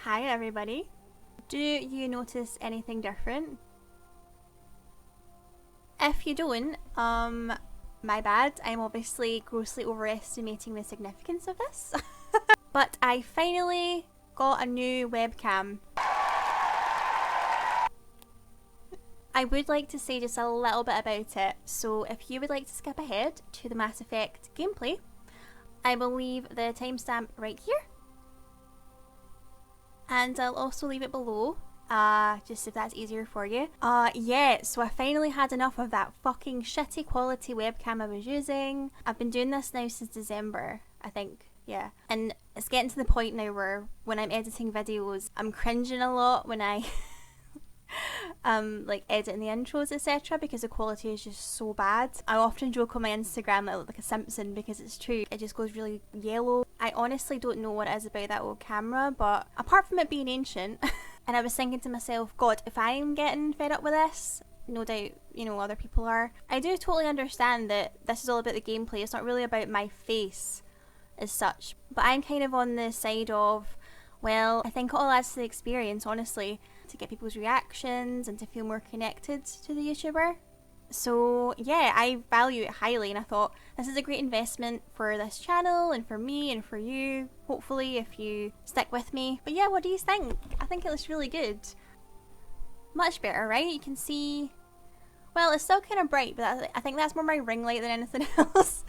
Hi everybody. Do you notice anything different? If you don't, my bad. I'm obviously grossly overestimating the significance of this. But I finally got a new webcam. I would like to say just a little bit about it. So if you would like to skip ahead to the Mass Effect gameplay, I will leave the timestamp right here. And I'll also leave it below, just if that's easier for you. Yeah, so I finally had enough of that fucking shitty quality webcam I was using. I've been doing this now since December, I think, yeah. And it's getting to the point now where when I'm editing videos, I'm cringing a lot when I like editing the intros, etc., because the quality is just so bad. I often joke on my Instagram that I look like a Simpson because it's true. It just goes really yellow. I honestly don't know what it is about that old camera, but apart from it being ancient, and I was thinking to myself, God, if I'm getting fed up with this, no doubt, you know, other people are. I do totally understand that this is all about the gameplay. It's not really about my face as such, but I'm kind of on the side of, well, I think it all adds to the experience, honestly, to get people's reactions and to feel more connected to the YouTuber. So yeah, I value it highly, and I thought this is a great investment for this channel and for me and for you, hopefully, if you stick with me. But yeah, what do you think? I think it looks really good. Much better, right? You can see, well, it's still kind of bright, but I think that's more my ring light than anything else.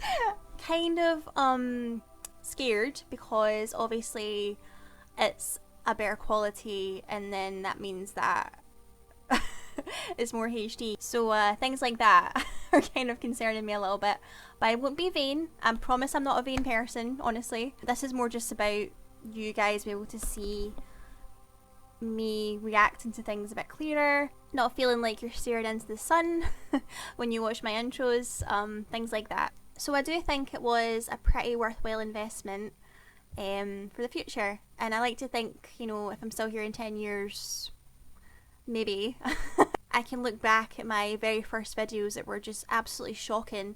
Kind of scared because obviously it's a better quality, and then that means that it's more HD. So things like that are kind of concerning me a little bit. But I won't be vain. I promise I'm not a vain person, honestly. This is more just about you guys being able to see me reacting to things a bit clearer, not feeling like you're staring into the sun when you watch my intros, things like that. So I do think it was a pretty worthwhile investment for the future, and I like to think, you know, if I'm still here in 10 years, maybe I can look back at my very first videos that were just absolutely shocking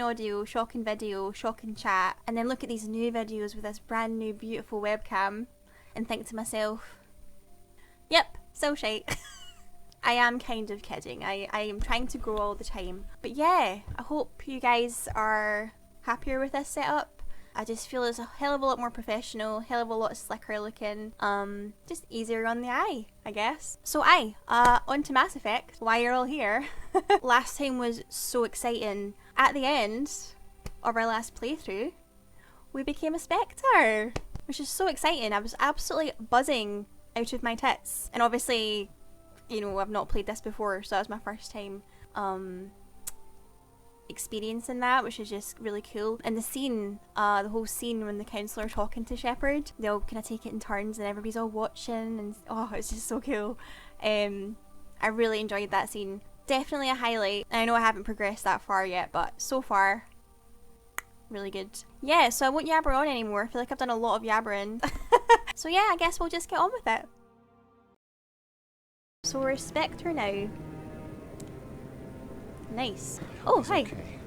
audio, shocking video, shocking chat, and then look at these new videos with this brand new beautiful webcam and think to myself, yep, so shite. I am kind of kidding, I am trying to grow all the time, but yeah, I hope you guys are happier with this setup. I just feel it's a hell of a lot more professional, hell of a lot slicker looking, just easier on the eye, I guess. So on to Mass Effect, why you're all here. Last time was so exciting. At the end of our last playthrough, we became a Spectre, which is so exciting. I was absolutely buzzing out of my tits. And obviously, you know, I've not played this before, so that was my first time experiencing that, which is just really cool. And the scene, the whole scene when the counsellor talking to Shepard, they all kind of take it in turns and everybody's all watching, and oh, it's just so cool. I really enjoyed that scene. Definitely a highlight. And I know I haven't progressed that far yet, but so far, really good. Yeah, so I won't yabber on anymore. I feel like I've done a lot of yabbering. So yeah, I guess we'll just get on with it. So we're Spectre now. Nice. Oh, hi. Okay.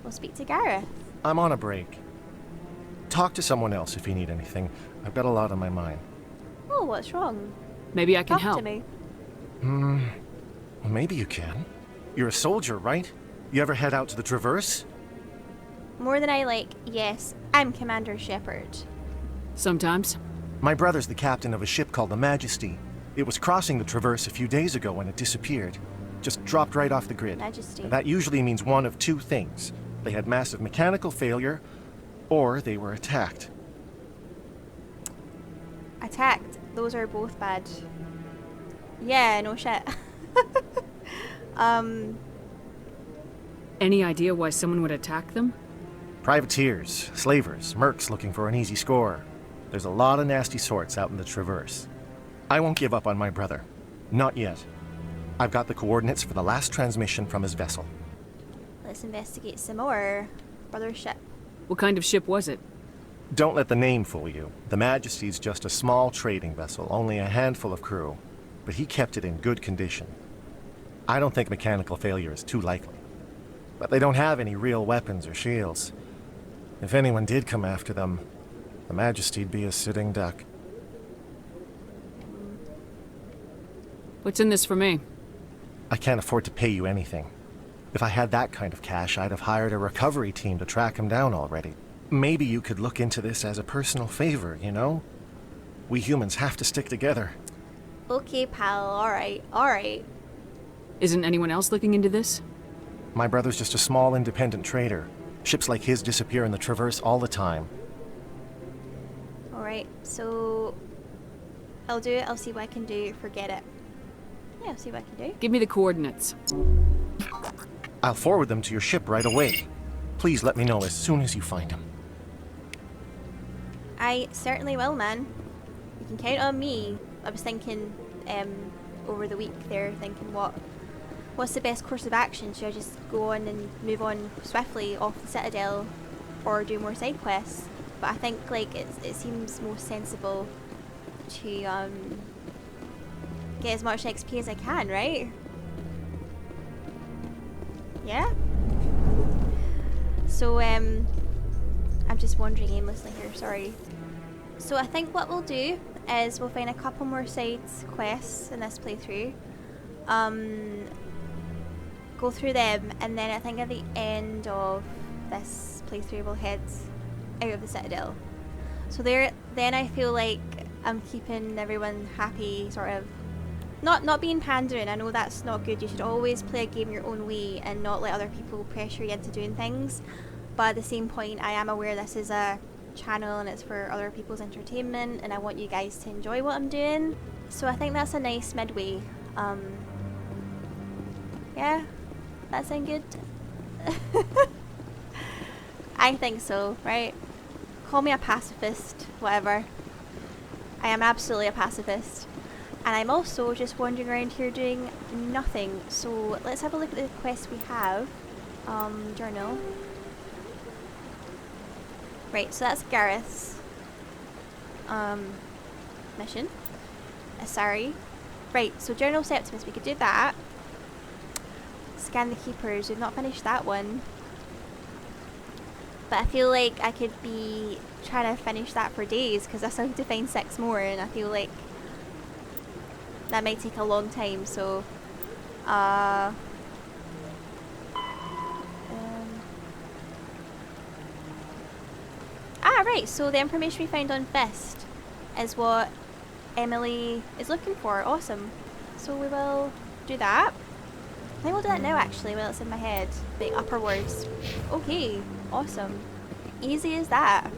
We'll speak to Gareth. I'm on a break. Talk to someone else if you need anything. I've got a lot on my mind. Oh, what's wrong? Maybe I can Talk help. to me. Well, maybe you can. You're a soldier, right? You ever head out to the Traverse? More than I like, yes. I'm Commander Shepard. Sometimes. My brother's the captain of a ship called the Majesty. It was crossing the Traverse a few days ago when it disappeared. Just dropped right off the grid. Majesty. And that usually means one of two things. They had massive mechanical failure, or they were attacked. Attacked. Those are both bad. Yeah, no shit. Any idea why someone would attack them? Privateers, slavers, mercs looking for an easy score. There's a lot of nasty sorts out in the Traverse. I won't give up on my brother. Not yet. I've got the coordinates for the last transmission from his vessel. Let's investigate some more. Brother ship. What kind of ship was it? Don't let the name fool you. The Majesty's just a small trading vessel, only a handful of crew. But he kept it in good condition. I don't think mechanical failure is too likely. But they don't have any real weapons or shields. If anyone did come after them, the Majesty'd be a sitting duck. What's in this for me? I can't afford to pay you anything. If I had that kind of cash, I'd have hired a recovery team to track him down already. Maybe you could look into this as a personal favor, you know? We humans have to stick together. Okay, pal, alright, alright. Isn't anyone else looking into this? My brother's just a small independent trader. Ships like his disappear in the Traverse all the time. Alright, so I'll do it, I'll see what I can do, forget it. Yeah, I'll see what I can do. Give me the coordinates. I'll forward them to your ship right away. Please let me know as soon as you find him. I certainly will, man. You can count on me. I was thinking over the week there, thinking what's the best course of action? Should I just go on and move on swiftly off the Citadel or do more side quests? But I think like it seems most sensible to get as much XP as I can, right? Yeah? So I'm just wandering aimlessly here, sorry. So I think what we'll do is we'll find a couple more side quests in this playthrough. Go through them, and then I think at the end of this playthrough we'll head out of the Citadel. So then I feel like I'm keeping everyone happy, sort of. Not being pandering, I know that's not good. You should always play a game your own way and not let other people pressure you into doing things. But at the same point, I am aware this is a channel and it's for other people's entertainment, and I want you guys to enjoy what I'm doing. So I think that's a nice midway. Yeah, that sound good? I think so, right? Call me a pacifist, whatever. I am absolutely a pacifist. And I'm also just wandering around here doing nothing. So let's have a look at the quests we have. Journal. Right, so that's Gareth's mission. Asari. Right, so Journal Septimus, we could do that. Scan the Keepers, we've not finished that one. But I feel like I could be trying to finish that for days, because I still need to find 6 more, and I feel like that might take a long time, so right, so the information we found on Fist is what Emily is looking for. Awesome. So we will do that. I think we'll do that now actually while it's in my head. The upper words. Okay, awesome. Easy as that.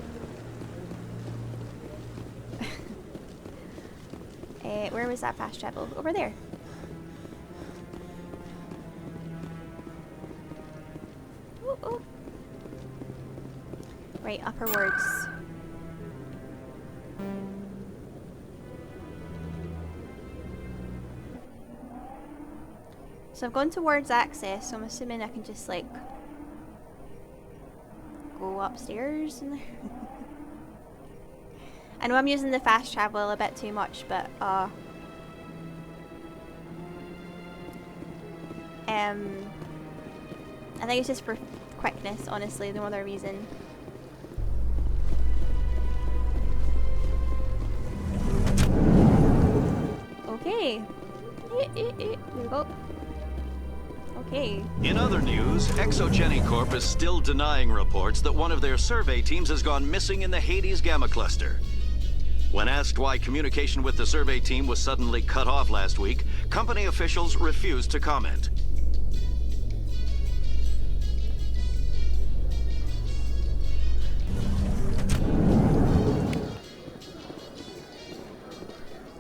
Where was that fast travel? Over there. Ooh, ooh. Right, upper words. So I've gone towards access, so I'm assuming I can just like go upstairs and I know I'm using the fast travel a bit too much, but I think it's just for quickness, honestly, no other reason. Okay. There we go. Okay. In other news, Exogeny Corp is still denying reports that one of their survey teams has gone missing in the Hades Gamma Cluster. When asked why communication with the survey team was suddenly cut off last week, company officials refused to comment.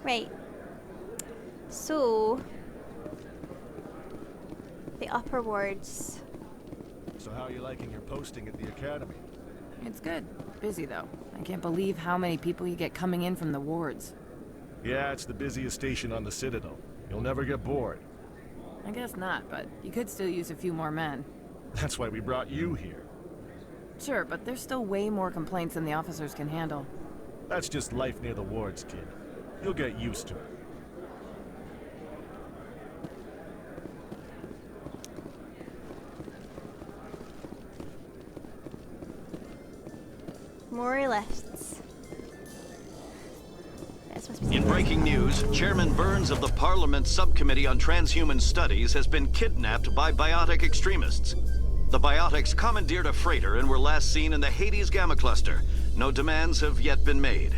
Right. So the upper wards. So how are you liking your posting at the academy? It's good. Busy, though. I can't believe how many people you get coming in from the wards. Yeah, it's the busiest station on the Citadel. You'll never get bored. I guess not, but you could still use a few more men. That's why we brought you here. Sure, but there's still way more complaints than the officers can handle. That's just life near the wards, kid. You'll get used to it. More lists. this must be In breaking news, Chairman Burns of the Parliament Subcommittee on Transhuman Studies has been kidnapped by biotic extremists. The biotics commandeered a freighter and were last seen in the Hades Gamma Cluster. No demands have yet been made.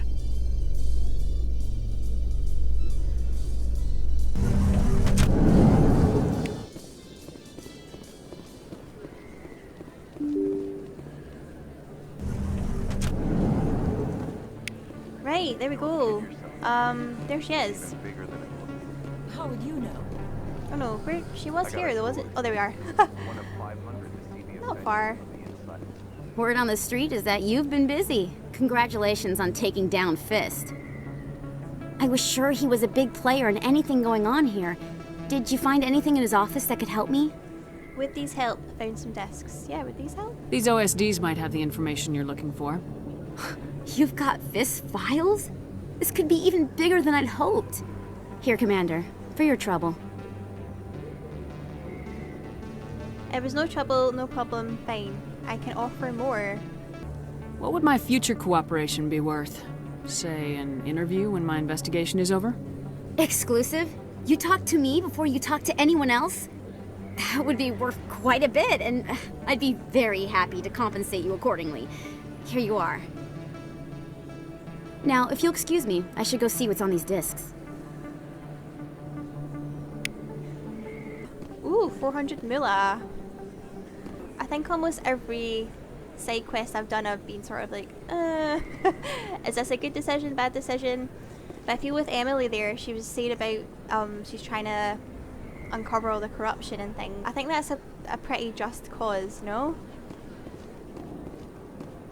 Right, there we go. There she is. How would you know? Oh no, where she was here though, was it? Oh, there we are. Not far. Word on the street is that you've been busy. Congratulations on taking down Fist. I was sure he was a big player in anything going on here. Did you find anything in his office that could help me? Would these help? Found some discs. Yeah, would these help? These OSDs might have the information you're looking for. You've got Fist files? This could be even bigger than I'd hoped. Here, Commander, for your trouble. It was no trouble, no problem, fine. I can offer more. What would my future cooperation be worth? Say, an interview when my investigation is over? Exclusive? You talk to me before you talk to anyone else? That would be worth quite a bit, and I'd be very happy to compensate you accordingly. Here you are. Now, if you'll excuse me, I should go see what's on these discs. Ooh, 400 moolah. I think almost every side quest I've done, I've been sort of like, is this a good decision, bad decision? But I feel with Emily there, she was saying about, she's trying to uncover all the corruption and things. I think that's a pretty just cause, no?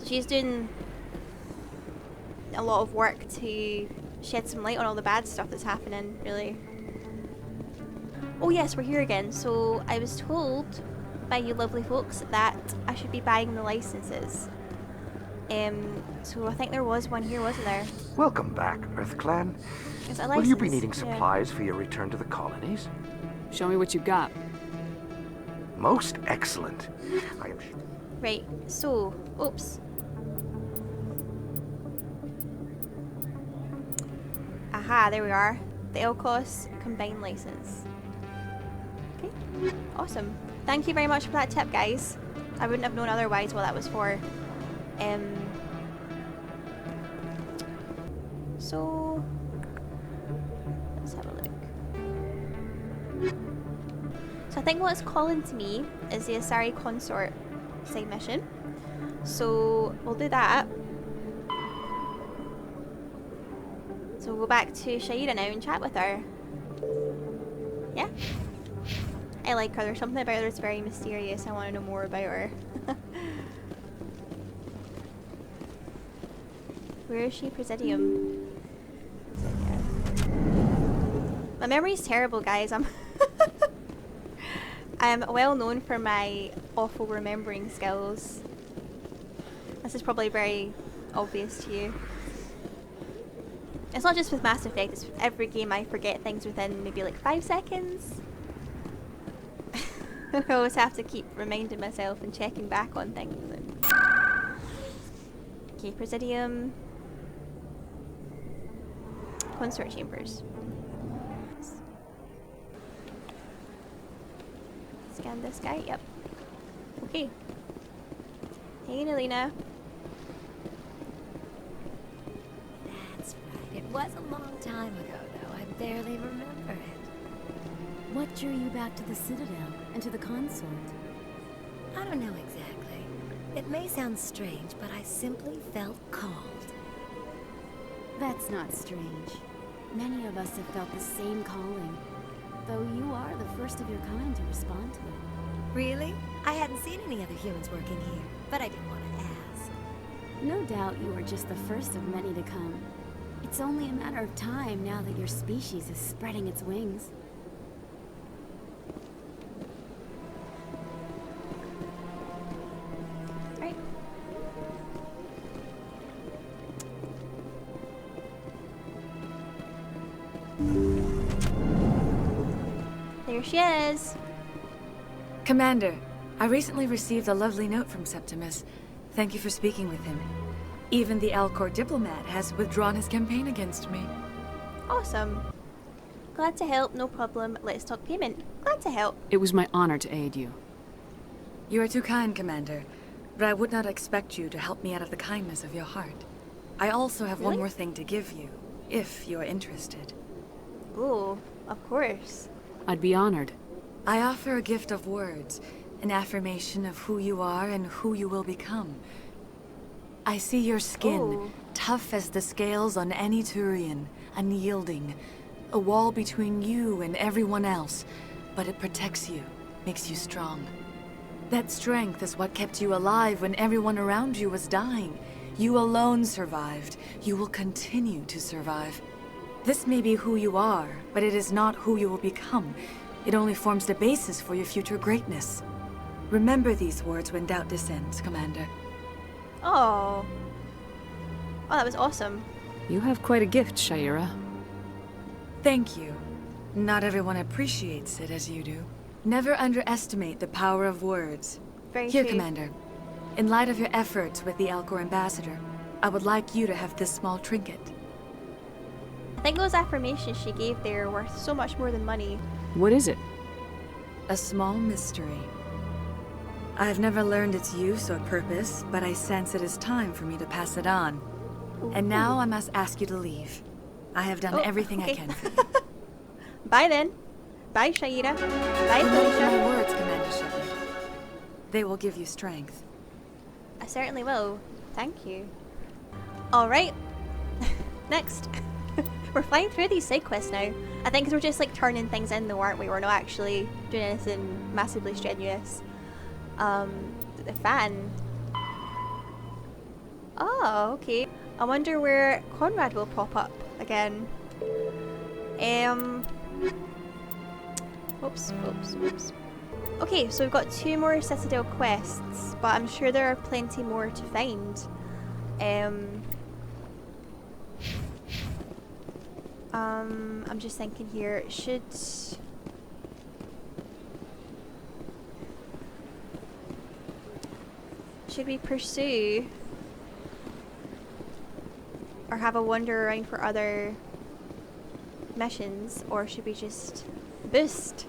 She's doing a lot of work to shed some light on all the bad stuff that's happening, really. Oh yes, we're here again. So I was told by you lovely folks that I should be buying the licenses. So I think there was one here, wasn't there? Welcome back, Earth Clan. Is it a Will you be license? needing Yeah. supplies for your return to the colonies? Show me what you've got. Most excellent. I am. Right, so, oops. Aha, there we are. The Elcos combined license. Okay, awesome. Thank you very much for that tip, guys. I wouldn't have known otherwise what that was for. So, let's have a look. So I think what it's calling to me is the Asari Consort side mission. So we'll do that. So we'll go back to Shaira now and chat with her. Yeah? I like her. There's something about her that's very mysterious. I want to know more about her. Where is she? Presidium. My memory's terrible, guys. I'm well known for my awful remembering skills. This is probably very obvious to you. It's not just with Mass Effect, it's with every game. I forget things within maybe like 5 seconds. I always have to keep reminding myself and checking back on things. Okay, Presidium. Consort Chambers. Scan this guy, yep. Okay. Hey, Nelina. That's right. It was a long time ago, though. I barely remember it. What drew you back to the Citadel and to the consort? I don't know exactly. It may sound strange, but I simply felt called. That's not strange. Many of us have felt the same calling, though you are the first of your kind to respond to it. Really? I hadn't seen any other humans working here, but I didn't want to ask. No doubt you are just the first of many to come. It's only a matter of time now that your species is spreading its wings. Right. There she is. Commander, I recently received a lovely note from Septimus. Thank you for speaking with him. Even the Alcor diplomat has withdrawn his campaign against me. Awesome. Glad to help, no problem. Let's talk payment. Glad to help. It was my honor to aid you. You are too kind, Commander, but I would not expect you to help me out of the kindness of your heart. I also have one more thing to give you, if you are interested. Oh, of course. I'd be honored. I offer a gift of words, an affirmation of who you are and who you will become. I see your skin, tough as the scales on any Turian, unyielding, a wall between you and everyone else, but it protects you, makes you strong. That strength is what kept you alive when everyone around you was dying. You alone survived. You will continue to survive. This may be who you are, but it is not who you will become. It only forms the basis for your future greatness. Remember these words when doubt descends, Commander. Oh. Oh, that was awesome. You have quite a gift, Shayera. Thank you. Not everyone appreciates it as you do. Never underestimate the power of words. Very Here, true. Commander. In light of your efforts with the Alcor Ambassador, I would like you to have this small trinket. I think those affirmations she gave there were worth so much more than money. What is it? A small mystery. I have never learned its use or purpose, but I sense it is time for me to pass it on. And now I must ask you to leave. I have done everything I can for you. Bye then. Bye, Shayera. Bye, Remember my Felicia. words, Commander Shepard. They will give you strength. I certainly will. Thank you. Alright. Next. We're flying through these side quests now. I think 'cause we're just like turning things in though, aren't we? We're not actually doing anything massively strenuous. The fan. Oh, okay. I wonder where Conrad will pop up again. Oops. Okay, so we've got 2 more Citadel quests, but I'm sure there are plenty more to find. I'm just thinking here, should we pursue or have a wander around for other missions, or should we just boost?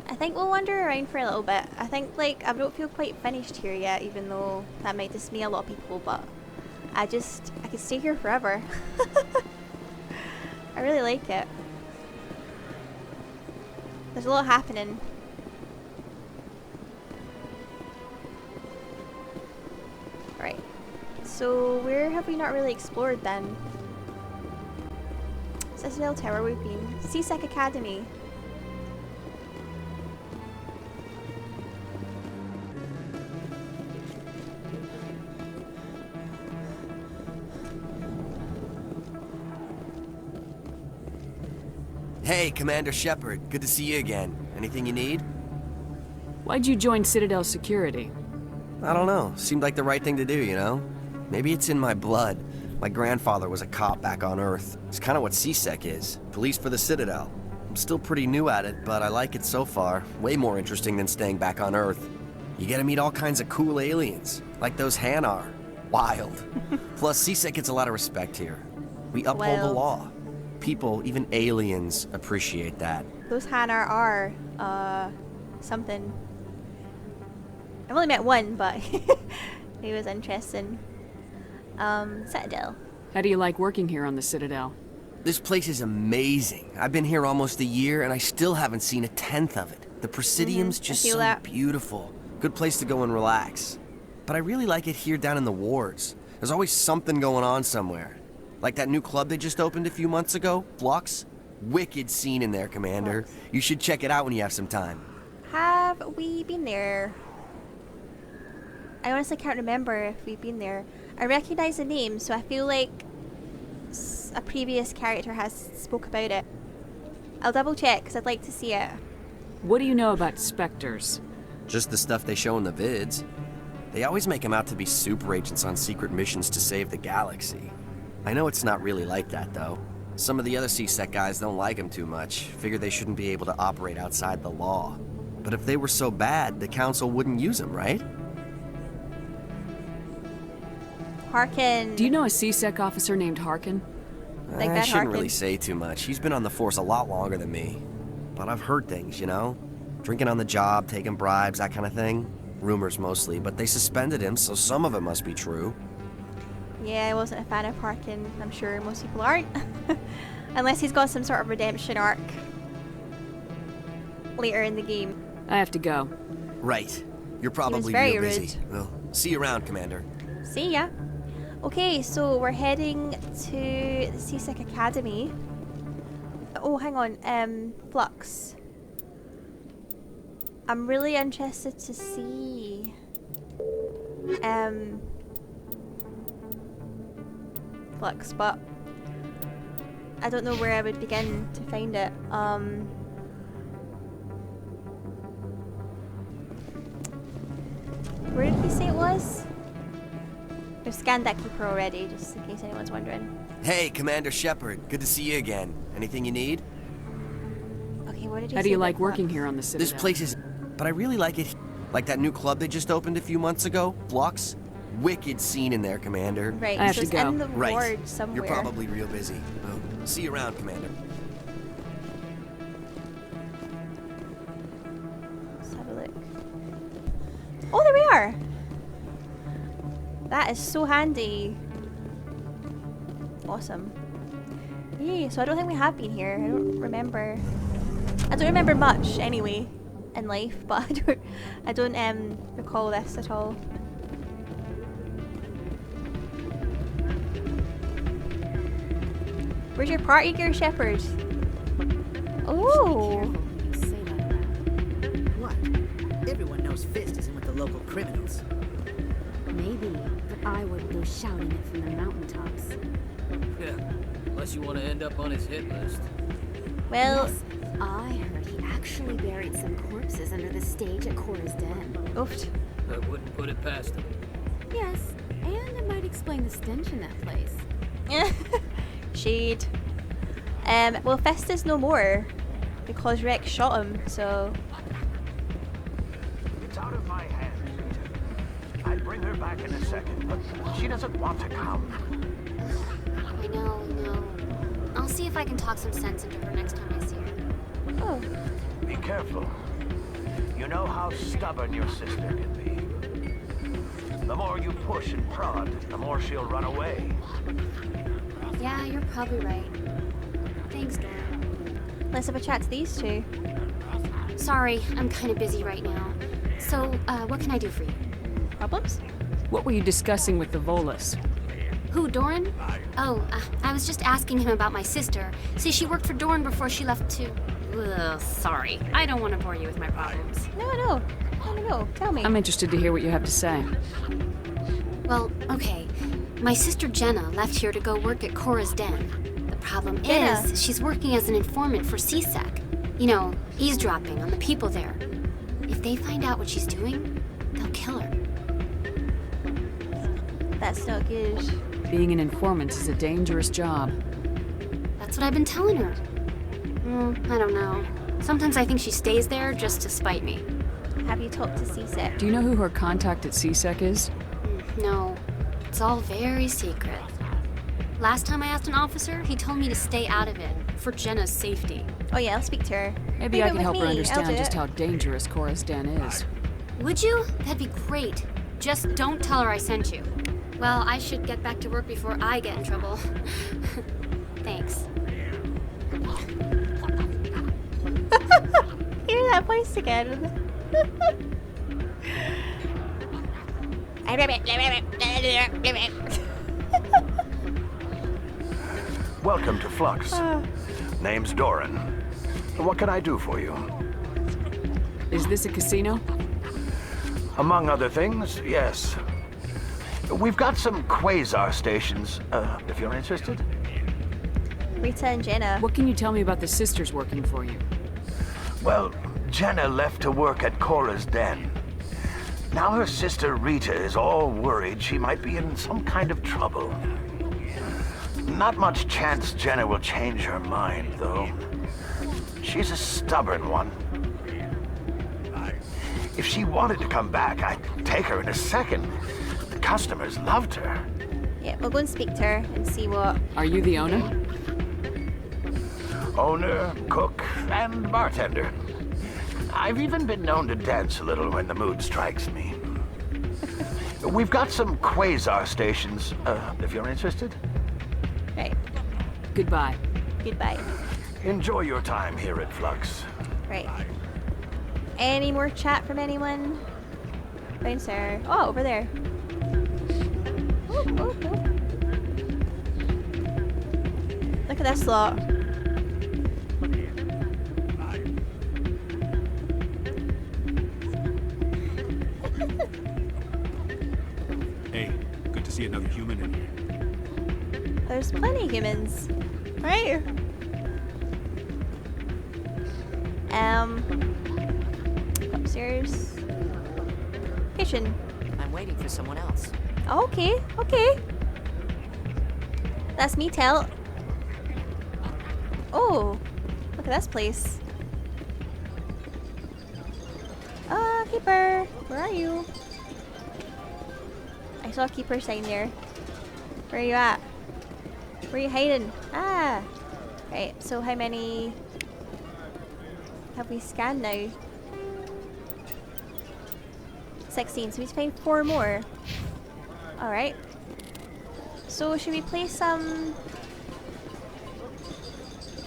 I think we'll wander around for a little bit. I think like I don't feel quite finished here yet, even though that might dismay a lot of people, but I could stay here forever. I really like it. There's a lot happening. Right. So where have we not really explored then? Citadel Tower we've been. CSEC Academy. Hey, Commander Shepard. Good to see you again. Anything you need? Why'd you join Citadel Security? I don't know. Seemed like the right thing to do, you know? Maybe it's in my blood. My grandfather was a cop back on Earth. It's kind of what CSEC is. Police for the Citadel. I'm still pretty new at it, but I like it so far. Way more interesting than staying back on Earth. You get to meet all kinds of cool aliens, like those Hanar. Wild. Plus, CSEC gets a lot of respect here. We uphold the law. People, even aliens, appreciate that. Those Hanar are, something. I've only met one, but he was interesting. Citadel. How do you like working here on the Citadel? This place is amazing. I've been here almost a year, and I still haven't seen a tenth of it. The Presidium's just so beautiful. Good place to go and relax. But I really like it here down in the wards. There's always something going on somewhere. Like that new club they just opened a few months ago, Flux. Wicked scene in there, Commander. You should check it out when you have some time. Have we been there? I honestly can't remember if we've been there. I recognize the name, so I feel like a previous character has spoke about it. I'll double check, because I'd like to see it. What do you know about Spectres? Just the stuff they show in the vids. They always make them out to be super agents on secret missions to save the galaxy. I know it's not really like that, though. Some of the other CSEC guys don't like them too much, figure they shouldn't be able to operate outside the law. But if they were so bad, the Council wouldn't use them, right? Harkin. Do you know a CSEC officer named Harkin? Like I that shouldn't Harkin? really say too much. He's been on the force a lot longer than me. But I've heard things, you know? Drinking on the job, taking bribes, that kind of thing. Rumors mostly, but they suspended him, so some of it must be true. Yeah, I wasn't a fan of Harkin. I'm sure most people aren't. Unless he's got some sort of redemption arc later in the game. I have to go. Right. You're probably very real busy. rude. Well, see you around, Commander. See ya. Okay, so we're heading to the CSEC Academy. Oh, hang on. Flux. I'm really interested to see Flux, but I don't know where I would begin to find it. Where did he say it was? We've scanned that keeper already, just in case anyone's wondering. Hey, Commander Shepard. Good to see you again. Anything you need? Okay, what did he say? How do you like about working Flux? here on the Citadel? This place is... But I really like it. Like that new club they just opened a few months ago, Flux. Wicked scene in there, Commander. Right, I have so to it's go. in the Right. ward somewhere. You're probably real busy. Well, see you around, Commander. Let's have a look. Oh, there we are! That is so handy. Awesome. Yay, so I don't think we have been here. I don't remember. I don't remember much anyway in life, but I don't recall this at all. Where's your party gear, Shepard? Oh, What? Everyone knows Fist isn't with the local criminals. Maybe, but I wouldn't go shouting it from the mountaintops. Yeah, unless you want to end up on his hit list. well, Yes, I heard he actually buried some corpses under the stage at Cora's Den. oofed. I wouldn't put it past him. Yes, and it might explain the stench in that place. Shade. Well, Fist is no more because Rex shot him, so. It's out of my hands, Rita. I'd bring her back in a second, but she doesn't want to come. I know. I'll see if I can talk some sense into her next time I see her. Oh. Be careful. You know how stubborn your sister can be. The more you push and prod, the more she'll run away. Yeah, you're probably right. Thanks, Dora. Let's have a chat to these two. Sorry, I'm kind of busy right now. So, what can I do for you? Problems? What were you discussing with the Volus? Who, Doran? Oh, I was just asking him about my sister. See, she worked for Doran before she left to... Ugh, sorry. I don't want to bore you with my problems. No. Tell me. I'm interested to hear what you have to say. Well, okay. My sister Jenna left here to go work at Cora's Den. The problem Jenna. is, she's working as an informant for CSEC. You know, eavesdropping on the people there. If they find out what she's doing, they'll kill her. That's not good. Being an informant is a dangerous job. That's what I've been telling her. I don't know. Sometimes I think she stays there just to spite me. Have you talked to CSEC? Do you know who her contact at CSEC is? No, it's all very secret. Last time I asked an officer, he told me to stay out of it, for Jenna's safety. Oh yeah, I'll speak to her. Maybe Leave I it can with help her me, I'll understand do just it. how dangerous Cora's Den is. Would you? That'd be great. Just don't tell her I sent you. Well, I should get back to work before I get in trouble. Thanks. Hear that voice again. Welcome to Flux. Name's Doran. What can I do for you? Is this a casino? Among other things, yes. We've got some quasar stations, if you're interested. Rita and Jenna. What can you tell me about the sisters working for you? Well, Jenna left to work at Cora's Den. Now her sister Rita is all worried she might be in some kind of trouble. Not much chance Jenna will change her mind, though. She's a stubborn one. If she wanted to come back, I'd take her in a second. The customers loved her. Yeah, we'll go and speak to her and see what... Are you the owner? Owner, cook, and bartender. I've even been known to dance a little when the mood strikes me. We've got some quasar stations, if you're interested. Right. Goodbye. Goodbye. Enjoy your time here at Flux. Right. Any more chat from anyone? Bouncer. Oh, over there. Oh, oh, oh. Look at this lot. Hey, good to see another human in here. There's plenty of humans. Right? Upstairs. Kitchen. I'm waiting for someone else. Okay, okay. That's me, Telt. Oh, look at this place. Keeper, where are you? I saw a keeper sign there. Where are you at? Where are you hiding? Ah! Right, so how many have we scanned now? 16, so we need to find 4 more. Alright. So should we play some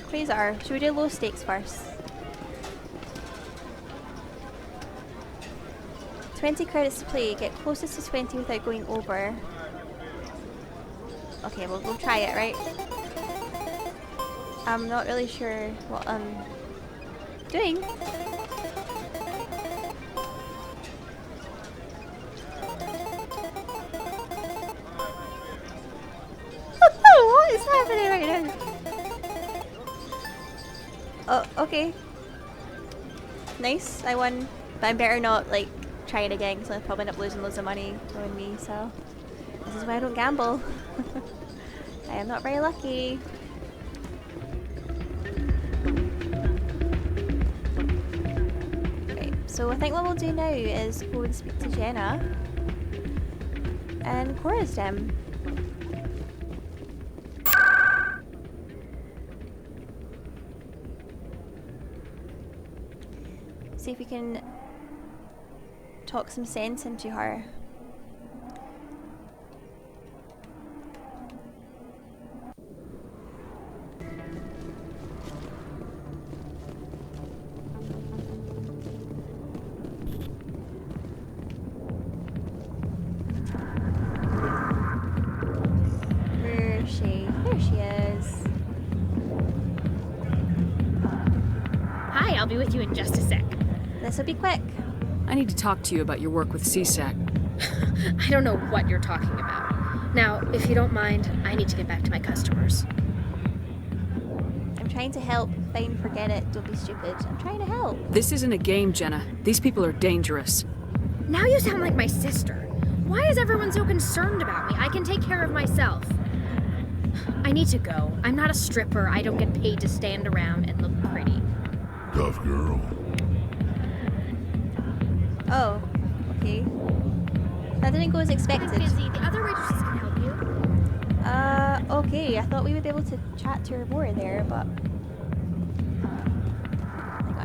Quasar? Should we do low stakes first? 20 credits to play. Get closest to 20 without going over. Okay, we'll try it, right? I'm not really sure what I'm doing. What is happening right now? Oh, okay. Nice, I won. But I better not, like, try it again, because I'll probably end up losing loads of money on me, so... This is why I don't gamble. I am not very lucky. Right, so I think what we'll do now is go and speak to Jenna. And chorus them. See if we can talk some sense into her. Where is she? There she is. Hi, I'll be with you in just a sec. This will be quick. I need to talk to you about your work with CSEC. I don't know what you're talking about. Now, if you don't mind, I need to get back to my customers. I'm trying to help. Fine, forget it. Don't be stupid. I'm trying to help. This isn't a game, Jenna. These people are dangerous. Now you sound like my sister. Why is everyone so concerned about me? I can take care of myself. I need to go. I'm not a stripper. I don't get paid to stand around and look pretty. Tough girl. Oh, okay. That didn't go as expected. I'm busy. The other waitresses can help you. Okay. I thought we would be able to chat to her more there, but... Hang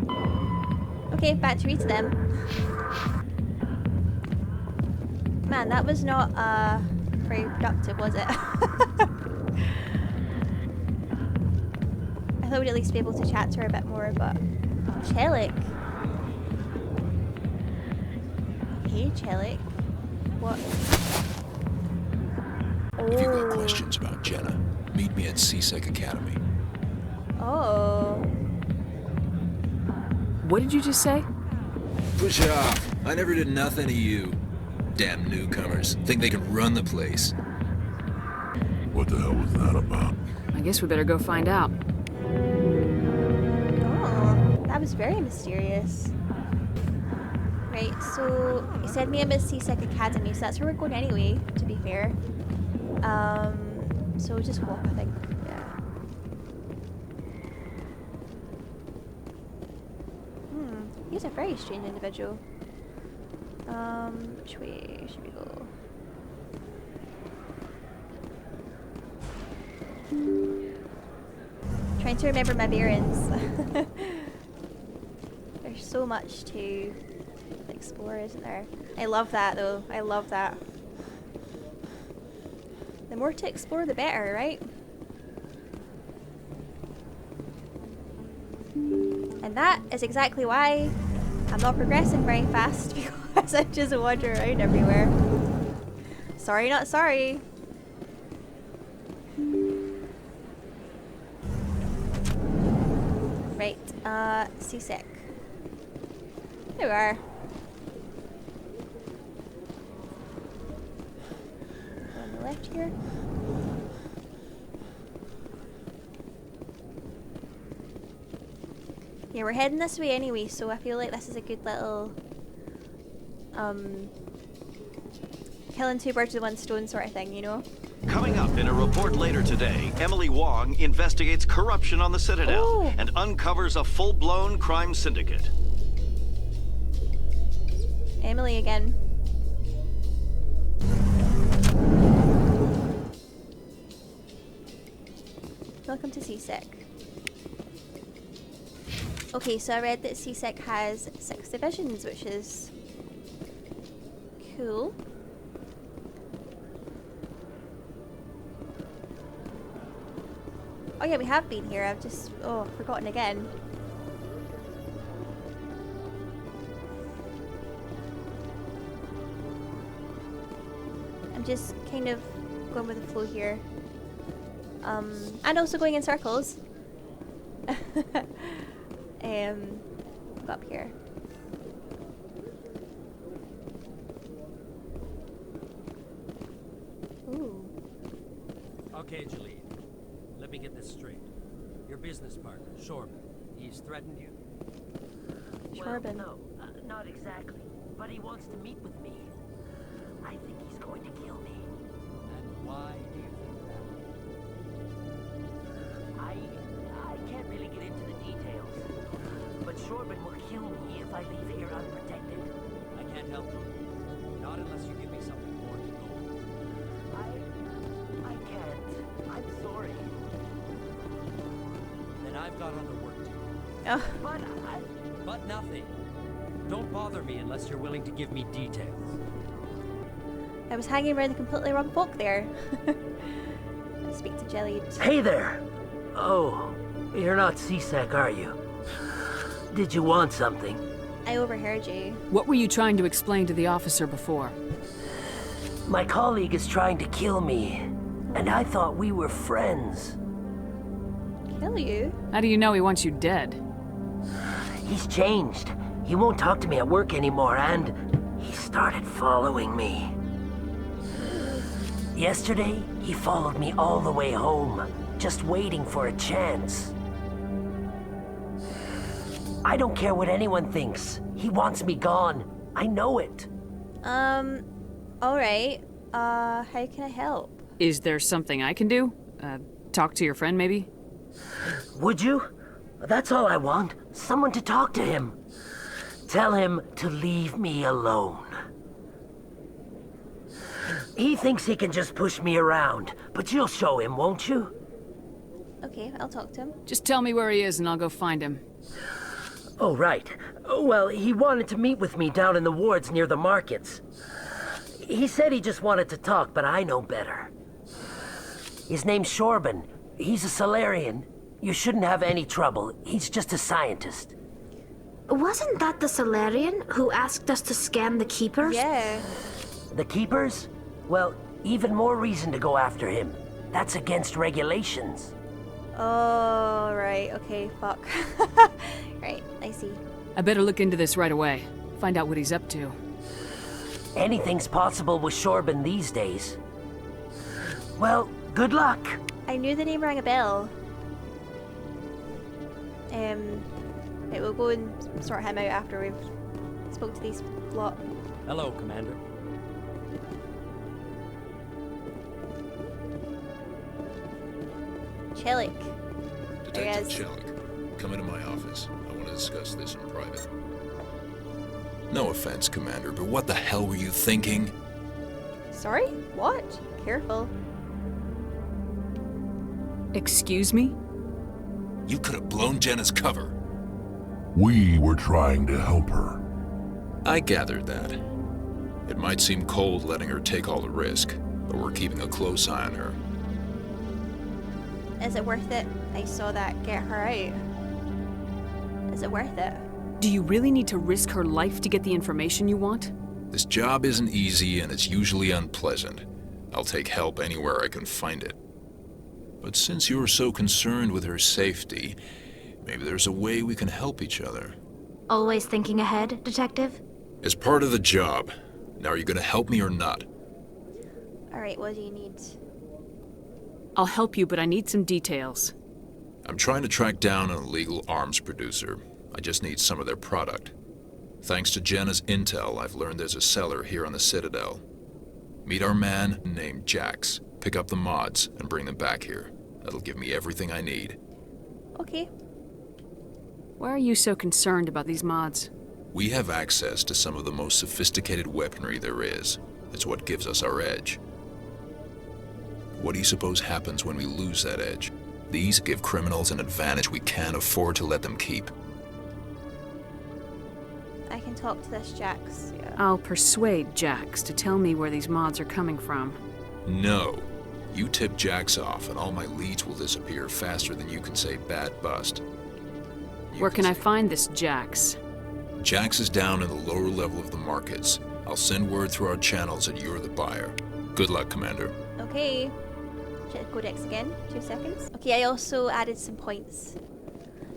on. Okay, back to read to them. Man, that was not, very productive, was it? I thought we'd at least be able to chat to her a bit more, but... Chelik. Hey, Chelik. What? If you've got questions about Jenna, meet me at CSEC Academy. Oh. What did you just say? Push off. I never did nothing to you. Damn newcomers. Think they can run the place. What the hell was that about? I guess we better go find out. Oh, that was very mysterious. Right, so you said meet him at CSEC Academy, so that's where we're going anyway, to be fair. So we'll just walk, I think. Yeah. He's a very strange individual. Which way should we go? Trying to remember my bearings. There's so much to explore, isn't there? I love that though. I love that. The more to explore, the better, right? And that is exactly why I'm not progressing very fast, because I just wander around everywhere. Sorry, not sorry. Right, seasick. There we are. On the left here. Yeah, we're heading this way anyway, so I feel like this is a good little killing two birds with one stone sort of thing, you know? Coming up in a report later today, Emily Wong investigates corruption on the Citadel and uncovers a full-blown crime syndicate. Emily again. Welcome to Seasick. Okay, so I read that Seasick has 6 divisions, which is cool. Oh yeah, we have been here. I've just, forgotten again. I'm just kind of going with the flow here. And also going in circles. Go up here. Ooh. Okay, Jalene. Let me get this straight. Your business partner, Shorban, he's threatened you? Shorban. Well, no, not exactly. But he wants to meet with me. I think he's going to kill me. And why do you think that? I can't really get into the details. But Shorban will kill me if I leave here unprotected. I can't help you. Not unless you give me something more to go with. I can't. I'm sorry. Then I've got other work to do. Oh. But nothing. Don't bother me unless you're willing to give me details. I was hanging around the completely wrong folk there. Let's speak to Jelly. Hey there! Oh, you're not Seasick, are you? Did you want something? I overheard you. What were you trying to explain to the officer before? My colleague is trying to kill me, and I thought we were friends. Kill you? How do you know he wants you dead? He's changed. He won't talk to me at work anymore, and he started following me. Yesterday, he followed me all the way home, just waiting for a chance. I don't care what anyone thinks. He wants me gone. I know it. Alright. How can I help? Is there something I can do? Talk to your friend, maybe? Would you? That's all I want. Someone to talk to him. Tell him to leave me alone. He thinks he can just push me around, but you'll show him, won't you? Okay, I'll talk to him. Just tell me where he is and I'll go find him. Oh, right. Well, he wanted to meet with me down in the wards near the markets. He said he just wanted to talk, but I know better. His name's Shorban. He's a Solarian. You shouldn't have any trouble. He's just a scientist. Wasn't that the Solarian who asked us to scan the Keepers? Yeah. The Keepers? Well, even more reason to go after him. That's against regulations. Oh, right. Okay, fuck. Right, I see. I better look into this right away. Find out what he's up to. Anything's possible with Shorban these days. Well, good luck. I knew the name rang a bell. It will go and sort him out after we've spoke to these lot. Hello, Commander. Chelik. There he Detective is. Chelik, come into my office. I want to discuss this in private. No offense, Commander, but what the hell were you thinking? Sorry? What? Careful. Excuse me? You could have blown Jenna's cover. We were trying to help her. I gathered that. It might seem cold letting her take all the risk, but we're keeping a close eye on her. Is it worth it? I saw that get her out. Is it worth it? Do you really need to risk her life to get the information you want? This job isn't easy and it's usually unpleasant. I'll take help anywhere I can find it. But since you're so concerned with her safety, maybe there's a way we can help each other. Always thinking ahead, Detective? As part of the job. Now are you gonna help me or not? Alright, what do you need? I'll help you, but I need some details. I'm trying to track down an illegal arms producer. I just need some of their product. Thanks to Jenna's intel, I've learned there's a seller here on the Citadel. Meet our man named Jax. Pick up the mods and bring them back here. That'll give me everything I need. Okay. Why are you so concerned about these mods? We have access to some of the most sophisticated weaponry there is. It's what gives us our edge. What do you suppose happens when we lose that edge? These give criminals an advantage we can't afford to let them keep. I can talk to this Jax. Yeah. I'll persuade Jax to tell me where these mods are coming from. No. You tip Jax off and all my leads will disappear faster than you can say bad bust. Where can I find this Jax? Jax is down in the lower level of the markets. I'll send word through our channels that you're the buyer. Good luck, Commander. Okay. Check codex again. 2 seconds. Okay, I also added some points.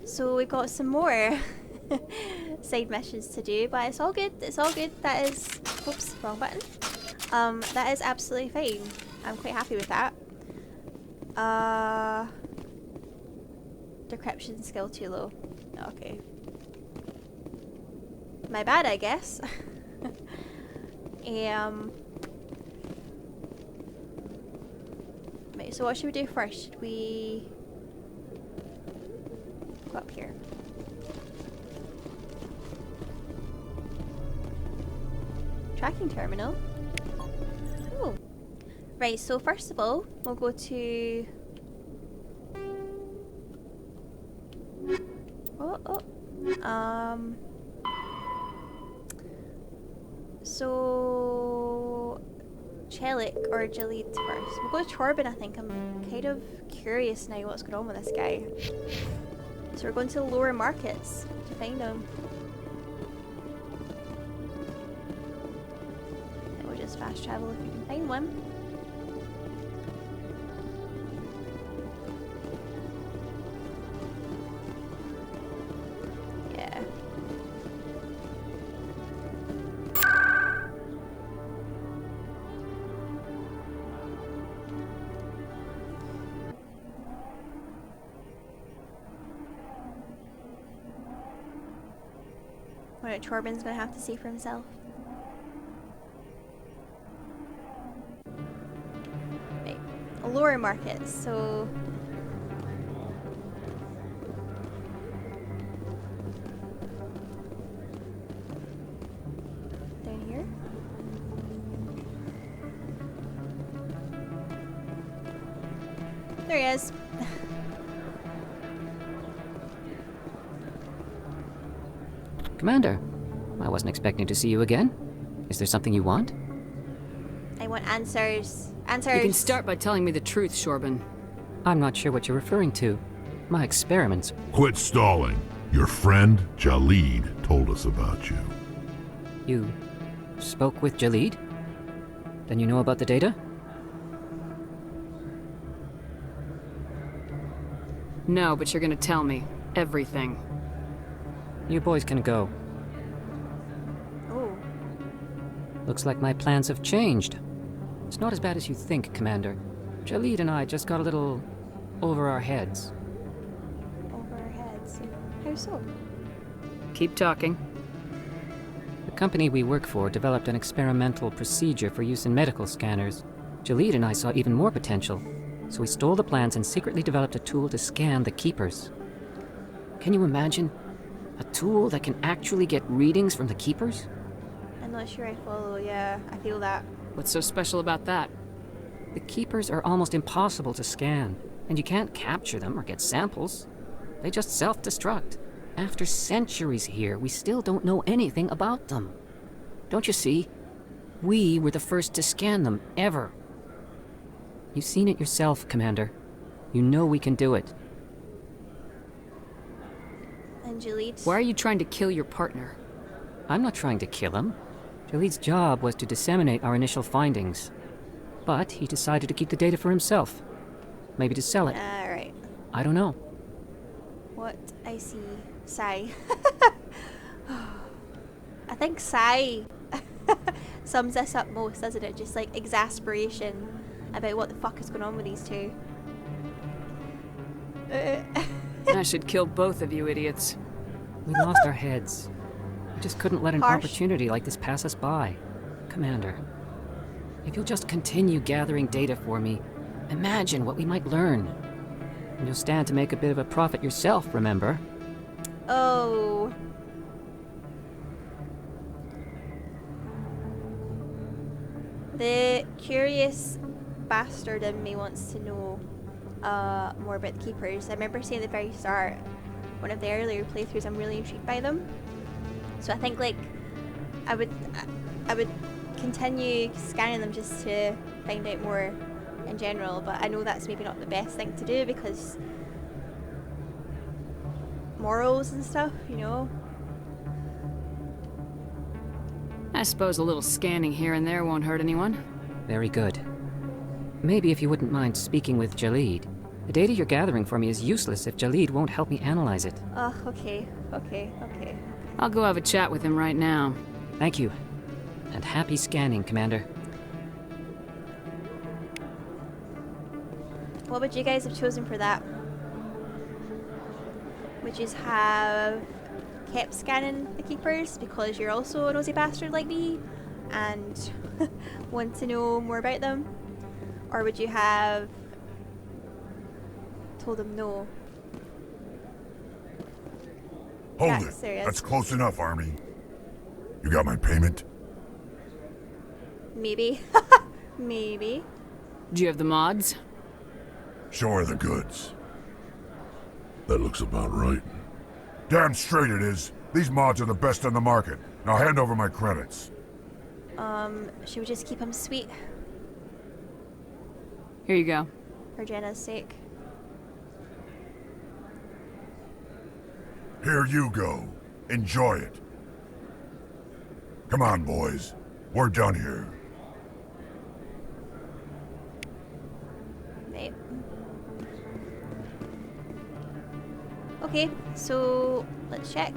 So we've got some more side missions to do, but it's all good. It's all good. That is... Whoops, wrong button. That is absolutely fine. I'm quite happy with that. Decryption skill too low. Okay. My bad, I guess. Right, so what should we do first? Should we go up here? Tracking terminal. Ooh. Right, so first of all, we'll go to... So... Chelik or Jalid first. We'll go to Torben, I think. I'm kind of curious now what's going on with this guy. So we're going to the lower markets to find him. And we'll just fast travel if we can find one. Yeah. What Torben's gonna have to see for himself. Right. Lower markets, so down here. There he is. Commander, I wasn't expecting to see you again. Is there something you want? I want answers. Answers. You can start by telling me the truth, Shorban. I'm not sure what you're referring to. My experiments... Quit stalling. Your friend, Jalid, told us about you. You spoke with Jalid? Then you know about the data? No, but you're gonna tell me. Everything. You boys can go. Oh. Looks like my plans have changed. It's not as bad as you think, Commander. Jalid and I just got a little over our heads. Over our heads? How so? Keep talking. The company we work for developed an experimental procedure for use in medical scanners. Jalid and I saw even more potential, so we stole the plans and secretly developed a tool to scan the Keepers. Can you imagine? A tool that can actually get readings from the Keepers? I'm not sure I follow, yeah, I feel that. What's so special about that? The keepers are almost impossible to scan, and you can't capture them or get samples. They just self-destruct. After centuries here, we still don't know anything about them. Don't you see? We were the first to scan them, ever. You've seen it yourself, Commander. You know we can do it. And Jaleed? Why are you trying to kill your partner? I'm not trying to kill him. Jaleed's job was to disseminate our initial findings. But he decided to keep the data for himself. Maybe to sell it. Right. I don't know. What I see. Sigh. I think sigh sums this up most, doesn't it? Just like exasperation about what the fuck is going on with these two. I should kill both of you idiots. We lost our heads. We just couldn't let an Harsh. opportunity like this pass us by. Commander, if you'll just continue gathering data for me, imagine what we might learn. And you'll stand to make a bit of a profit yourself, remember? Oh. The curious bastard in me wants to know more about the keepers. I remember saying at the very start, one of the earlier playthroughs, I'm really intrigued by them. So I think like I would continue scanning them just to find out more in general, but I know that's maybe not the best thing to do because morals and stuff, you know. I suppose a little scanning here and there won't hurt anyone. Very good. Maybe if you wouldn't mind speaking with Jaleed. The data you're gathering for me is useless if Jaleed won't help me analyze it. Oh, okay. I'll go have a chat with him right now. Thank you. And happy scanning, Commander. What would you guys have chosen for that? Would you have kept scanning the keepers because you're also a nosy bastard like me and want to know more about them? Or would you have told them no? Hold Yeah, it. serious. That's close enough, Army. You got my payment? Maybe. Maybe. Do you have the mods? Show her the goods. That looks about right. Damn straight it is. These mods are the best on the market. Now hand over my credits. Should we just keep them sweet Here you go. for Jenna's sake? Here you go. Enjoy it. Come on, boys. We're done here. Right. Okay, so let's check.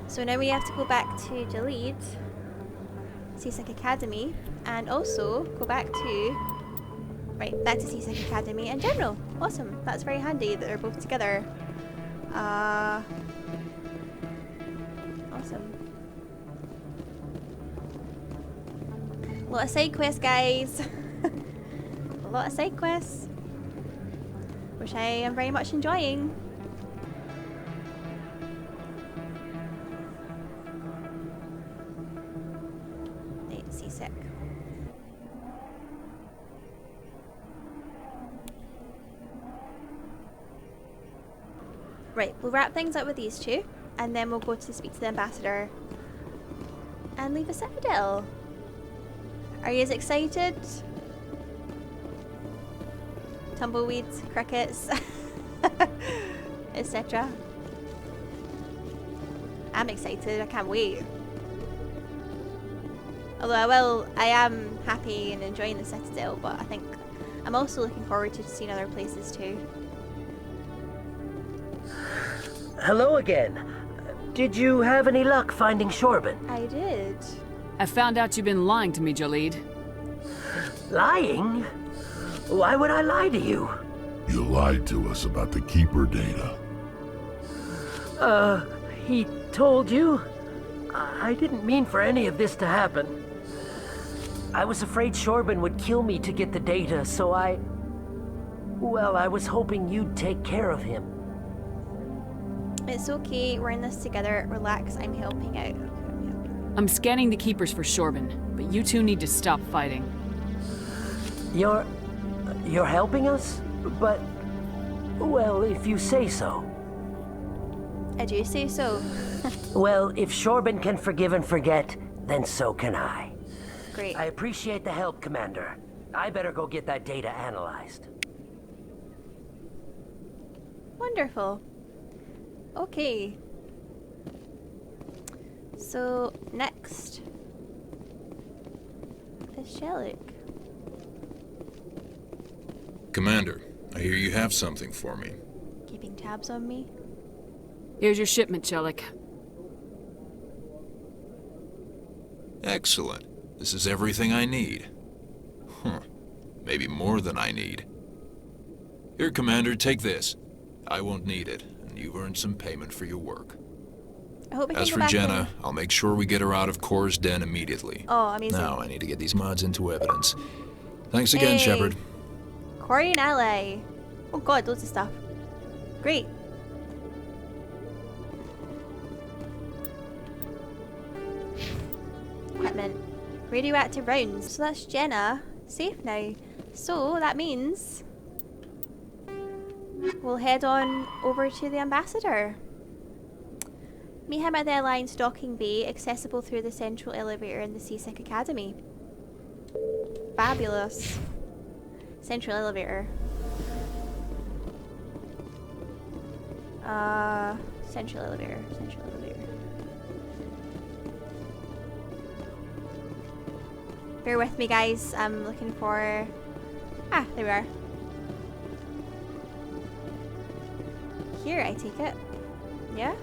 So now we have to go back to Jaleed, CSEC Academy, and also go back to back to CSEC Academy in general. Awesome. That's very handy that they're both together. Awesome. A lot of side quests, guys. A lot of side quests, which I am very much enjoying. Seasick. Right, we'll wrap things up with these two, and then we'll go to speak to the ambassador and leave the Citadel. Are you as excited? Tumbleweeds, crickets, etc. I'm excited, I can't wait. Although I am happy and enjoying the Citadel, but I think I'm also looking forward to seeing other places too. Hello again. Did you have any luck finding Shorban? I did. I found out you've been lying to me, Jaleed. Lying? Why would I lie to you? You lied to us about the Keeper data. He told you? I didn't mean for any of this to happen. I was afraid Shorban would kill me to get the data, so well, I was hoping you'd take care of him. It's okay, we're in this together. Relax, I'm helping out. I'm scanning the keepers for Shorban, but you two need to stop fighting. You're helping us? But, well, if you say so. I do say so. Well, if Shorban can forgive and forget, then so can I. Great. I appreciate the help, Commander. I better go get that data analyzed. Wonderful. Okay. So, next is Shellick. Commander, I hear you have something for me. Keeping tabs on me? Here's your shipment, Shellick. Excellent. This is everything I need. Huh. Maybe more than I need. Here, Commander, take this. I won't need it, and you've earned some payment for your work. I hope we can As go for back Jenna, in. I'll make sure we get her out of Core's den immediately. Oh, amazing. Now I need to get these mods into evidence. Thanks again, Shepard. Corey and Ally. Oh god, loads of stuff. Great. Equipment. Radioactive rounds. So that's Jenna. Safe now. So that means we'll head on over to the Ambassador. Meet him at the Alliance docking bay, accessible through the central elevator in the Seasick Academy. Fabulous. Central elevator. Central elevator. Central elevator. Bear with me, guys. I'm looking for... Ah, there we are. Here, I take it. Yeah?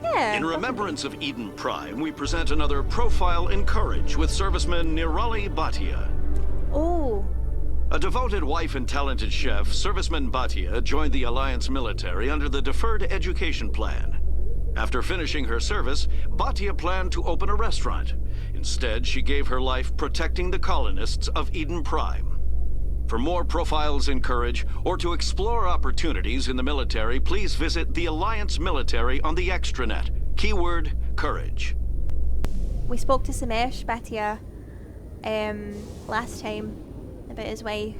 Yeah. In remembrance of Eden Prime, we present another profile in courage with serviceman Nirali Bhatia. Oh. A devoted wife and talented chef, serviceman Bhatia joined the Alliance military under the Deferred Education Plan. After finishing her service, Bhatia planned to open a restaurant. Instead, she gave her life protecting the colonists of Eden Prime. For more profiles in courage, or to explore opportunities in the military, please visit the Alliance Military on the extranet. Keyword, courage. We spoke to Samesh Bhatia last time about his wife,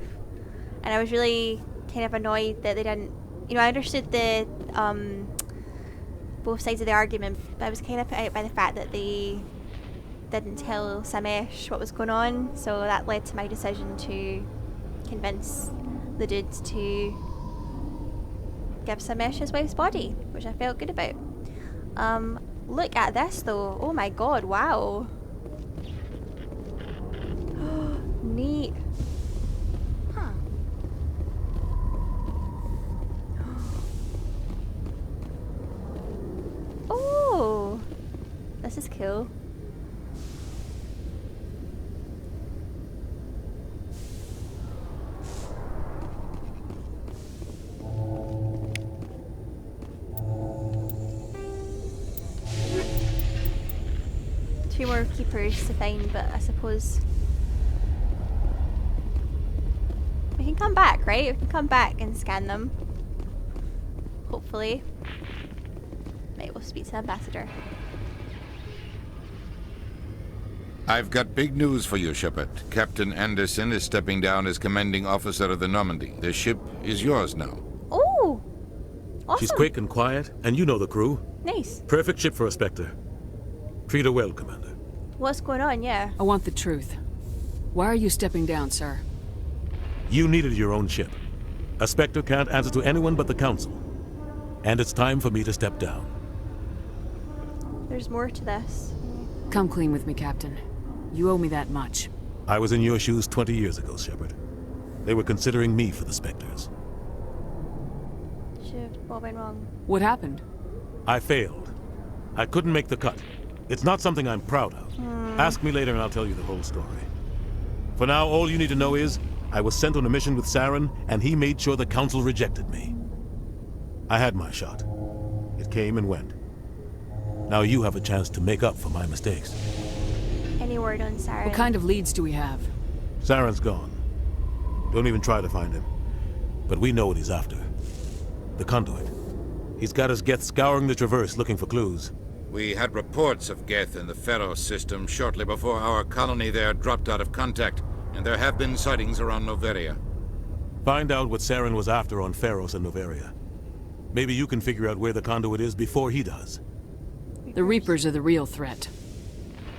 and I was really kind of annoyed that they didn't, you know, I understood the both sides of the argument, but I was kind of put out by the fact that they didn't tell Samesh what was going on, so that led to my decision to convince the dudes to give Samesh his wife's body, which I felt good about. Look at this though. Oh my god, wow. Neat. Huh. Oh, this is cool. Two more keepers to find, but I suppose we can come back, right? We can come back and scan them. Hopefully. Right, we'll speak to the Ambassador. I've got big news for you, Shepard. Captain Anderson is stepping down as commanding officer of the Normandy. The ship is yours now. Oh! Awesome. She's quick and quiet, and you know the crew. Nice. Perfect ship for a Spectre. Treat her well, Commander. What's going on, yeah? I want the truth. Why are you stepping down, sir? You needed your own ship. A Spectre can't answer to anyone but the Council. And it's time for me to step down. There's more to this. Come clean with me, Captain. You owe me that much. I was in your shoes 20 years ago, Shepard. They were considering me for the Spectres. What went wrong? What happened? I failed. I couldn't make the cut. It's not something I'm proud of. Ask me later and I'll tell you the whole story. For now, all you need to know is, I was sent on a mission with Saren, and he made sure the Council rejected me. I had my shot. It came and went. Now you have a chance to make up for my mistakes. Any word on Saren? What kind of leads do we have? Saren's gone. Don't even try to find him. But we know what he's after. The conduit. He's got his Geth scouring the Traverse looking for clues. We had reports of Geth in the Pharos system shortly before our colony there dropped out of contact, and there have been sightings around Noveria. Find out what Saren was after on Pharos and Noveria. Maybe you can figure out where the conduit is before he does. The Reapers are the real threat.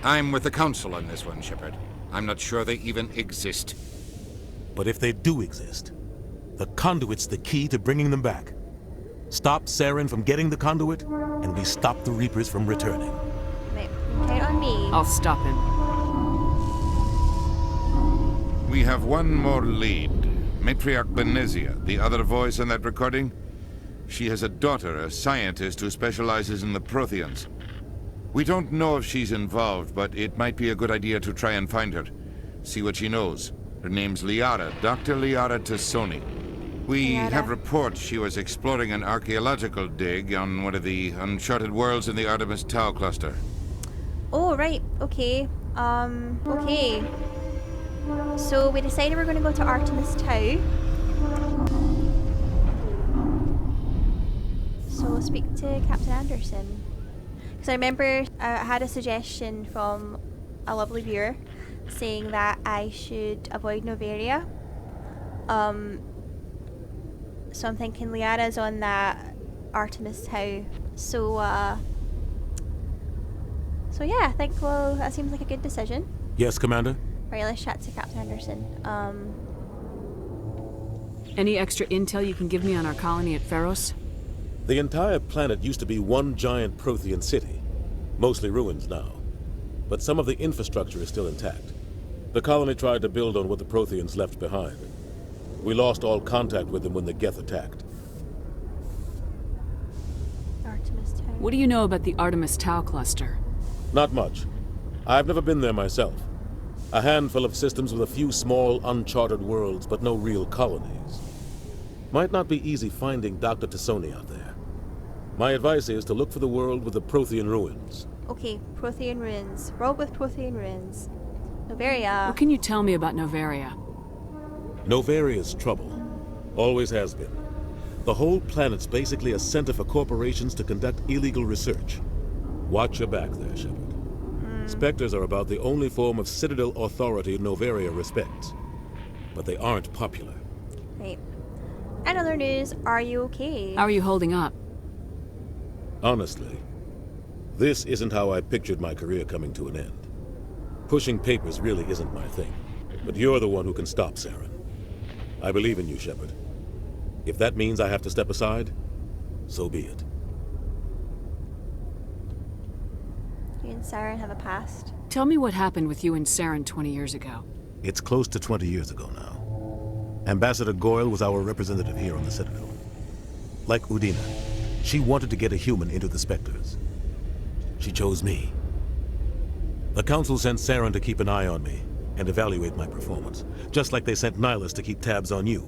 I'm with the Council on this one, Shepard. I'm not sure they even exist. But if they do exist, the conduit's the key to bringing them back. Stop Saren from getting the conduit, and we stop the Reapers from returning. Right, count on me. I'll stop him. We have one more lead. Matriarch Benezia, the other voice in that recording. She has a daughter, a scientist who specializes in the Protheans. We don't know if she's involved, but it might be a good idea to try and find her. See what she knows. Her name's Liara, Dr. Liara Tassoni. We have reports she was exploring an archaeological dig on one of the uncharted worlds in the Artemis Tau cluster. Oh, right. Okay. Okay. So we decided we're going to go to Artemis Tau. So we'll speak to Captain Anderson. Because I remember I had a suggestion from a lovely viewer saying that I should avoid Noveria. So I'm thinking Liara's on that Artemis Tau. So yeah, I think, well, that seems like a good decision. Yes, Commander? Right, let's chat to Captain Anderson. Any extra intel you can give me on our colony at Pharos? The entire planet used to be one giant Prothean city. Mostly ruins now. But some of the infrastructure is still intact. The colony tried to build on what the Protheans left behind. We lost all contact with them when the Geth attacked. Artemis Tau. What do you know about the Artemis Tau cluster? Not much. I've never been there myself. A handful of systems with a few small, uncharted worlds, but no real colonies. Might not be easy finding Dr. Tassoni out there. My advice is to look for the world with the Prothean ruins. Okay, Prothean ruins. World with Prothean ruins. Noveria. What can you tell me about Noveria? Noveria's trouble. Always has been. The whole planet's basically a center for corporations to conduct illegal research. Watch your back there, Shepard. Spectres are about the only form of Citadel authority Noveria respects. But they aren't popular. Right. And other news, are you okay? How are you holding up? Honestly, this isn't how I pictured my career coming to an end. Pushing papers really isn't my thing. But you're the one who can stop Saren. I believe in you, Shepard. If that means I have to step aside, so be it. You and Saren have a past. Tell me what happened with you and Saren 20 years ago. It's close to 20 years ago now. Ambassador Goyle was our representative here on the Citadel. Like Udina, she wanted to get a human into the Spectres. She chose me. The Council sent Saren to keep an eye on me and evaluate my performance, just like they sent Nihilus to keep tabs on you.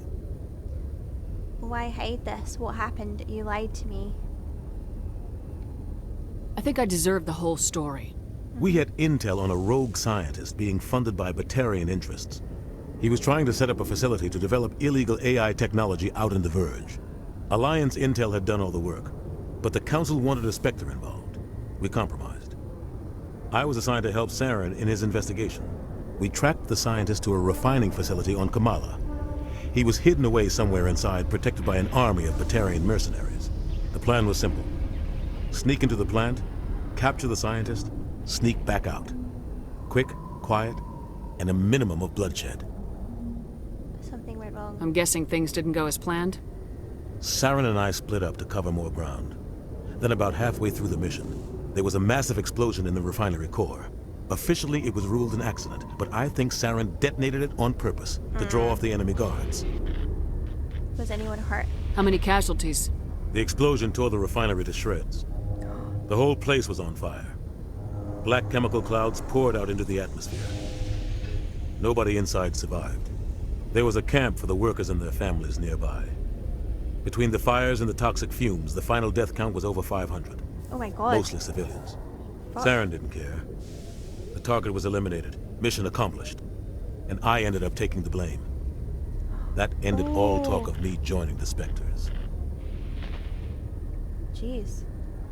Why hide this? What happened? You lied to me. I think I deserve the whole story. We had intel on a rogue scientist being funded by Batarian interests. He was trying to set up a facility to develop illegal AI technology out in the Verge. Alliance intel had done all the work, but the Council wanted a Spectre involved. We compromised. I was assigned to help Saren in his investigation. We tracked the scientist to a refining facility on Kamala. He was hidden away somewhere inside, protected by an army of Batarian mercenaries. The plan was simple. Sneak into the plant, capture the scientist, sneak back out. Quick, quiet, and a minimum of bloodshed. Something went wrong. I'm guessing things didn't go as planned? Saren and I split up to cover more ground. Then about halfway through the mission, there was a massive explosion in the refinery core. Officially, it was ruled an accident, but I think Saren detonated it on purpose to draw off the enemy guards. Was anyone hurt? How many casualties? The explosion tore the refinery to shreds. The whole place was on fire. Black chemical clouds poured out into the atmosphere. Nobody inside survived. There was a camp for the workers and their families nearby. Between the fires and the toxic fumes, the final death count was over 500. Oh my god. Mostly civilians. Saren didn't care. The target was eliminated, mission accomplished, and I ended up taking the blame. That ended all talk of me joining the Spectres. Jeez.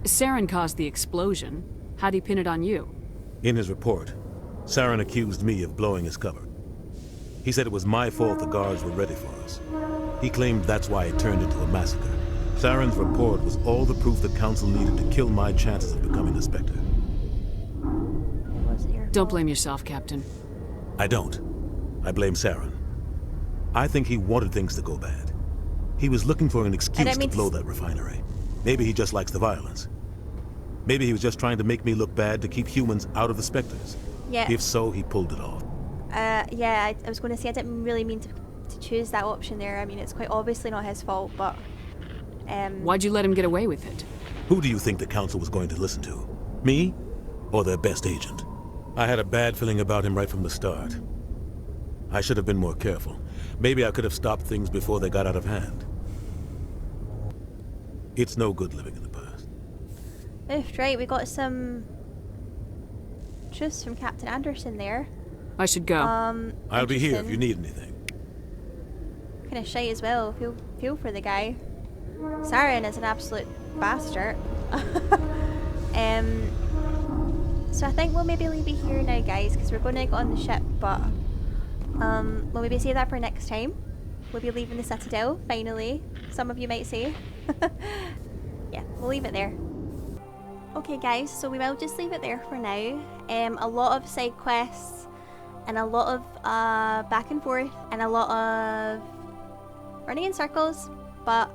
Saren caused the explosion. How'd he pin it on you? In his report, Saren accused me of blowing his cover. He said it was my fault the guards were ready for us. He claimed that's why it turned into a massacre. Saren's report was all the proof the Council needed to kill my chances of becoming a Spectre. Don't blame yourself, Captain. I don't. I blame Saren. I think he wanted things to go bad. He was looking for an excuse to blow that refinery. Maybe he just likes the violence. Maybe he was just trying to make me look bad to keep humans out of the Spectres. Yeah. If so, he pulled it off. Yeah, I was going to say I didn't really mean to choose that option there. I mean, it's quite obviously not his fault, but... Why'd you let him get away with it? Who do you think the Council was going to listen to? Me? Or their best agent? I had a bad feeling about him right from the start. I should have been more careful. Maybe I could have stopped things before they got out of hand. It's no good living in the past. Oof, right, we got some truths from Captain Anderson there. I should go. I'll be here if you need anything. Kind of shy as well. Feel for the guy. Saren is an absolute bastard. So I think we'll maybe leave it here now, guys, because we're going to get on the ship, but we'll maybe save that for next time. We'll be leaving the Citadel, finally, some of you might say. Yeah, we'll leave it there. Okay guys, so we will just leave it there for now. A lot of side quests, and a lot of back and forth, and a lot of running in circles, but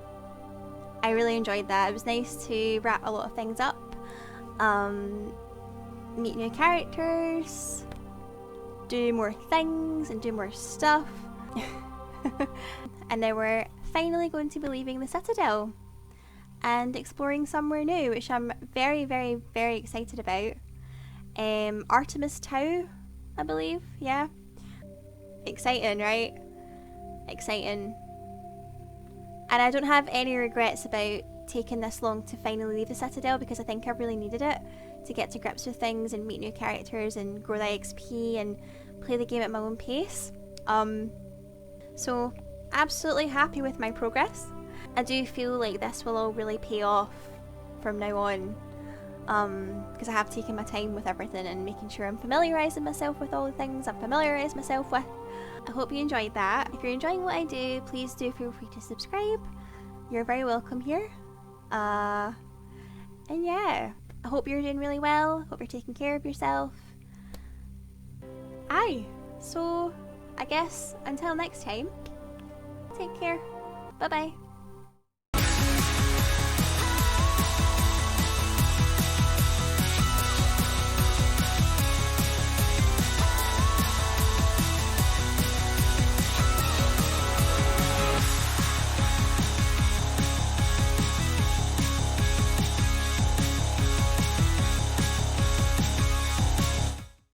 I really enjoyed that. It was nice to wrap a lot of things up, meet new characters, do more things and do more stuff. And then we're finally going to be leaving the Citadel and exploring somewhere new, which I'm very, very, very excited about. Artemis Tau, I believe, yeah. Exciting, right? Exciting. And I don't have any regrets about taking this long to finally leave the Citadel, because I think I really needed it to get to grips with things and meet new characters and grow the XP and play the game at my own pace. So absolutely happy with my progress. I do feel like this will all really pay off from now on, because I have taken my time with everything and making sure I'm familiarising myself with all the things I've familiarised myself with. I hope you enjoyed that. If you're enjoying what I do, please do feel free to subscribe. You're very welcome here. And yeah, I hope you're doing really well. Hope you're taking care of yourself. So I guess until next time, take care. Bye bye.